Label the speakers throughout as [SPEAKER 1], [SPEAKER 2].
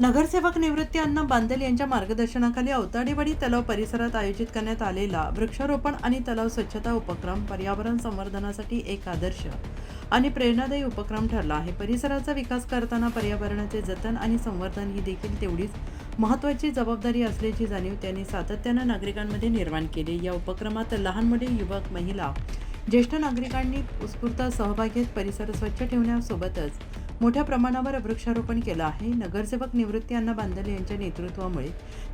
[SPEAKER 1] नगरसेवक निवृत्ती अण्णा बांदेल यांच्या मार्गदर्शनाखाली अवताडेवाडी तलाव परिसरात आयोजित करण्यात आलेला वृक्षारोपण आणि तलाव स्वच्छता उपक्रम पर्यावरण संवर्धनासाठी एक आदर्श आणि प्रेरणादायी उपक्रम ठरला आहे। परिसराचा विकास करताना पर्यावरणाचे जतन आणि संवर्धन ही देखील तेवढीच महत्त्वाची जबाबदारी असल्याची जाणीव त्यांनी सातत्याने नागरिकांमध्ये निर्माण केली। या उपक्रमात लहान मुले, युवक, महिला, ज्येष्ठ नागरिकांनी उत्स्फूर्त सहभाग घेत परिसर स्वच्छ ठेवण्यासोबतच मोठ्या प्रमाणावर वृक्षारोपण केलं आहे। नगरसेवक निवृत्ती अण्णा बांदेल यांच्या नेतृत्वामुळे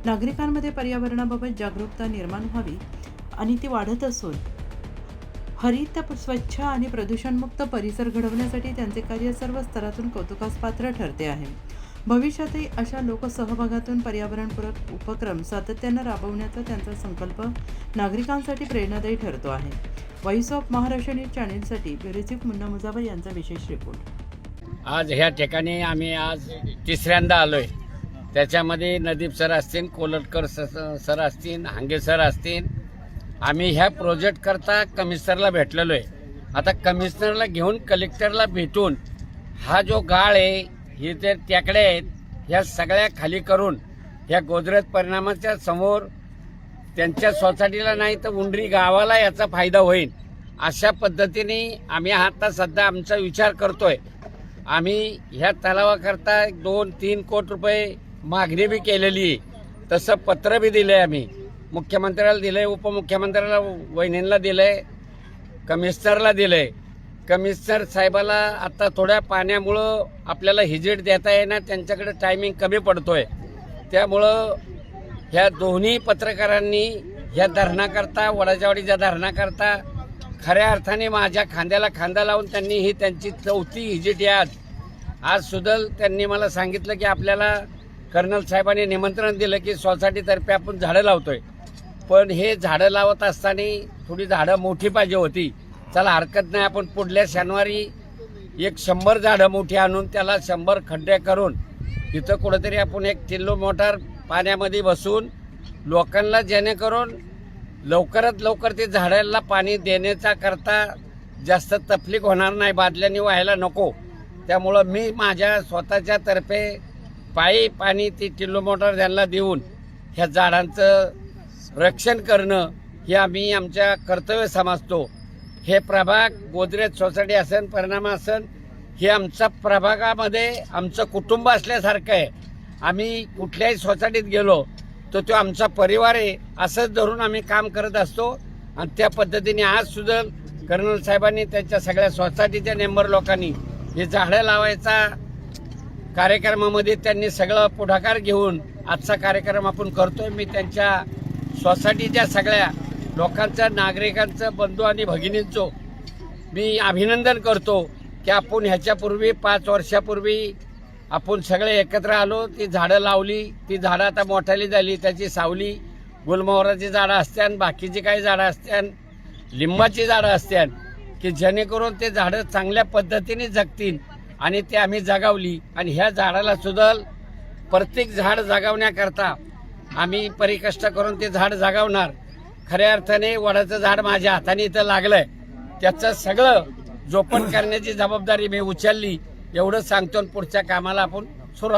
[SPEAKER 1] नागरिकांमध्ये पर्यावरणाबाबत जागरूकता निर्माण व्हावी आणि ती वाढत असून हरित, स्वच्छ आणि प्रदूषणमुक्त परिसर घडवण्यासाठी त्यांचे कार्य सर्व स्तरातून कौतुकास पात्र ठरते आहे। भविष्यातही अशा लोकसहभागातून पर्यावरणपूरक उपक्रम सातत्याने राबवण्याचा त्यांचा संकल्प नागरिकांसाठी प्रेरणादायी ठरतो आहे। व्हॉइस ऑफ महाराष्ट्र न्यूज चॅनेलसाठी ब्युरो चीफ मुन्ना मुजावर यांचा विशेष रिपोर्ट।
[SPEAKER 2] आज ह्या ठिकाणी आम्ही आज तिसऱ्यांदा आलोय। त्याच्यामध्ये नदीप सर असतील, कोलटकर सर असतील, हांगे सर असतील। आम्ही ह्या प्रोजेक्ट करता कमिशनरला भेटलेलो आहे। आता कमिशनरला घेऊन कलेक्टरला भेटून हा जो गाळ आहे, हे ते टेकड्या आहेत, ह्या सगळ्या खाली करून ह्या गोदरेज परिणामाच्या समोर त्यांच्या सोसायटीला नाही तर उंडरी गावाला याचा फायदा होईल अशा पद्धतीने आम्ही आता सध्या आमचा विचार करतोय। आम्ही ह्या तलावाकरता 2-3 कोटी रुपये मागणी बी केलेली आहे। तसं पत्र बी दिलं आहे, आम्ही मुख्यमंत्र्याला दिलं आहे, उपमुख्यमंत्र्याला, वहिनींना दिलं आहे, कमिशनरला दिलं आहे। कमिशनर साहेबाला आता थोड्या पाण्यामुळं आपल्याला हिजेट देता येणार, त्यांच्याकडे टायमिंग कमी पडतोय। त्यामुळं ह्या दोन्ही पत्रकारांनी ह्या धरणाकरता, वडाच्यावाडीच्या धरणाकरता खऱ्या अर्थाने माझ्या खांद्याला खांदा लावून त्यांनी ही त्यांची 4थी हिजेट आज सुदल त्यांनी मला सांगितलं की आपल्याला कर्नल साहेबांनी निमंत्रण दिलं की सोसायटीतर्फे आपण झाडं लावतोय, पण हे झाडं लावत असताना थोडी झाडं मोठी पाहिजे होती। चला हरकत नाही, आपण पुढल्या शनिवारी 100 झाडं मोठी आणून त्याला 100 खड्डे करून इथं कुठेतरी आपण एक टिल्लो मोटार पाण्यामध्ये बसून लोकांना जेणेकरून लवकरात लवकर ते झाडाला पाणी देण्याचा करता जास्त तकलीफ होणार नाही, बादल्याने व्हायला नको। त्यामुळं मी माझ्या स्वतःच्या तर्फे पायी पाणी ती टिल्लो मोटार त्यांना देऊन ह्या झाडांचं रक्षण करणं हे आम्ही आमच्या कर्तव्य समजतो। हे प्रभाग गोदरेज सोसायटी असेल, परिणाम असेल, हे आमच्या प्रभागामध्ये आमचं कुटुंब असल्यासारखं आहे। आम्ही कुठल्याही सोसायटीत गेलो तर तो आमचा परिवार आहे असंच धरून आम्ही काम करत असतो। आणि त्या पद्धतीने आज सुद्धा कर्नल साहेबांनी त्यांच्या सगळ्या सोसायटीच्या मेंबर लोकांनी हे झाडं लावायचा कार्यक्रमामध्ये त्यांनी सगळं पुढाकार घेऊन आजचा कार्यक्रम आपण करतोय। मी त्यांच्या सोसायटीच्या सगळ्या लोकांचं, नागरिकांचं, बंधू आणि भगिनींचं मी अभिनंदन करतो की आपण ह्याच्यापूर्वी 5 वर्षापूर्वी आपण सगळे एकत्र आलो, ती झाडं लावली, ती झाडं आता मोठाली झाली, त्याची सावली, गुलमोहराची झाडं असत्यान, बाकीची काही झाडं असत्यान, लिंबाची झाडं असत्यान की जेणेकरून ते झाडं चांगल्या पद्धतीने जगतील आणि ते आम्ही जगावली। आणि ह्या झाडाला सुद्धा प्रत्येक झाड जगावण्याकरता आम्ही परिकष्ट करून ते झाड जगावणार। खऱ्या अर्थाने वडाचं झाड माझ्या हाताने इथं लागलंय, त्याचं सगळं जोपण करण्याची जबाबदारी मी उचलली एवढं सांगतो। पुढच्या कामाला आपण